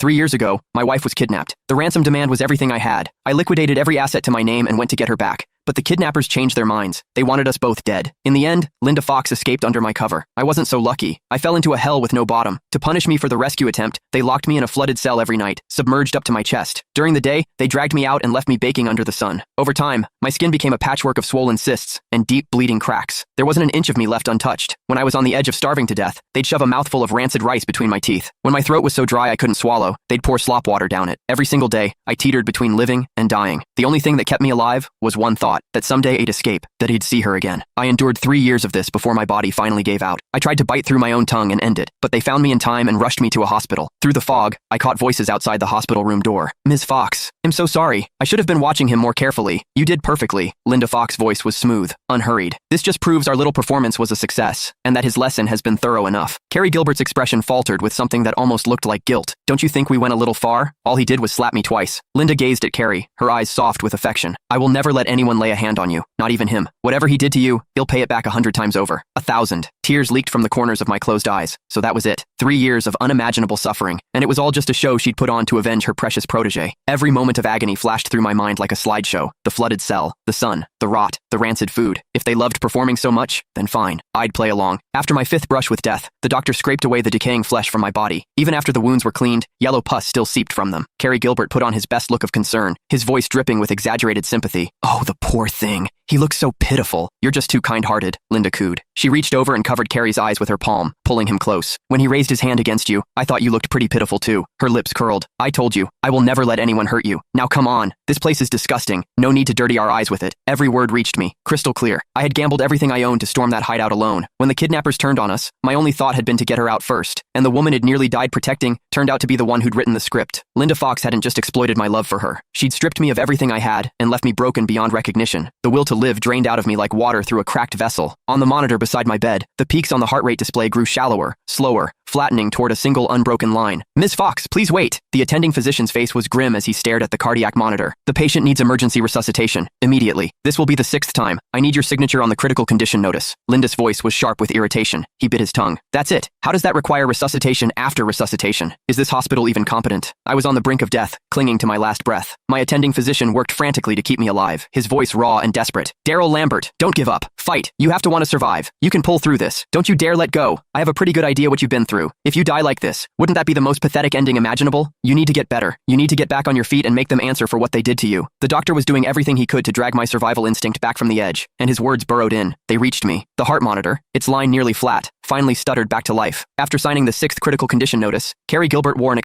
3 years ago, my wife was kidnapped. The ransom demand was everything I had. I liquidated every asset to my name and went to get her back. But the kidnappers changed their minds. They wanted us both dead. In the end, Linda Fox escaped under my cover. I wasn't so lucky. I fell into a hell with no bottom. To punish me for the rescue attempt, they locked me in a flooded cell every night, submerged up to my chest. During the day, they dragged me out and left me baking under the sun. Over time, my skin became a patchwork of swollen cysts and deep bleeding cracks. There wasn't an inch of me left untouched. When I was on the edge of starving to death, they'd shove a mouthful of rancid rice between my teeth. When my throat was so dry I couldn't swallow, they'd pour slop water down it. Every single day, I teetered between living and dying. The only thing that kept me alive was one thought, that someday I'd escape, that I'd see her again. I endured 3 years of this before my body finally gave out. I tried to bite through my own tongue and end it, but they found me in time and rushed me to a hospital. Through the fog, I caught voices outside the hospital room door. "Ms. Fox, I'm so sorry. I should have been watching him more carefully. You did perfectly." Linda Fox's voice was smooth, unhurried. "This just proves our little performance was a success, and that his lesson has been thorough enough." Carrie Gilbert's expression faltered with something that almost looked like guilt. "Don't you think we went a little far? All he did was slap me twice." Linda gazed at Carrie, her eyes soft with affection. "I will never let anyone lay a hand on you, not even him. Whatever he did to you, he'll pay it back 100 times over. 1,000. Tears leaked from the corners of my closed eyes. So that was it. 3 years of unimaginable suffering, and it was all just a show she'd put on to avenge her precious protege. Every moment of agony flashed through my mind like a slideshow. The flooded cell, the sun, the rot, the rancid food. If they loved performing so much, then fine. I'd play along. After my 5th brush with death, the doctor scraped away the decaying flesh from my body. Even after the wounds were cleaned, yellow pus still seeped from them. Carrie Gilbert put on his best look of concern, his voice dripping with exaggerated sympathy. "Oh, the poor thing. He looks so pitiful." "You're just too kind-hearted," Linda cooed. She reached over and covered Carrie's eyes with her palm, pulling him close. "When he raised his hand against you, I thought you looked pretty pitiful too." Her lips curled. "I told you, I will never let anyone hurt you. Now come on. This place is disgusting. No need to dirty our eyes with it." Every word reached me, crystal clear. I had gambled everything I owned to storm that hideout alone. When the kidnappers turned on us, my only thought had been to get her out first. And the woman had nearly died protecting turned out to be the one who'd written the script. Linda Fox hadn't just exploited my love for her. She'd stripped me of everything I had and left me broken beyond recognition. The will to live drained out of me like water through a cracked vessel. On the monitor beside my bed, the peaks on the heart rate display grew shallower, slower, flattening toward a single unbroken line. "Ms. Fox, please wait." The attending physician's face was grim as he stared at the cardiac monitor. "The patient needs emergency resuscitation, immediately. This will be the 6th time. I need your signature on the critical condition notice." Linda's voice was sharp with irritation. He bit his tongue. "That's it. How does that require resuscitation after resuscitation? Is this hospital even competent?" I was on the brink of death, clinging to my last breath. My attending physician worked frantically to keep me alive, his voice raw and desperate. "Daryl Lambert, don't give up. Fight. You have to want to survive. You can pull through this. Don't you dare let go. I have a pretty good idea what you've been through. If you die like this, wouldn't that be the most pathetic ending imaginable? You need to get better. You need to get back on your feet and make them answer for what they did to you." The doctor was doing everything he could to drag my survival instinct back from the edge, and his words burrowed in. They reached me. The heart monitor, its line nearly flat, finally stuttered back to life. After signing the 6th critical condition notice, Carrie Gilbert wore an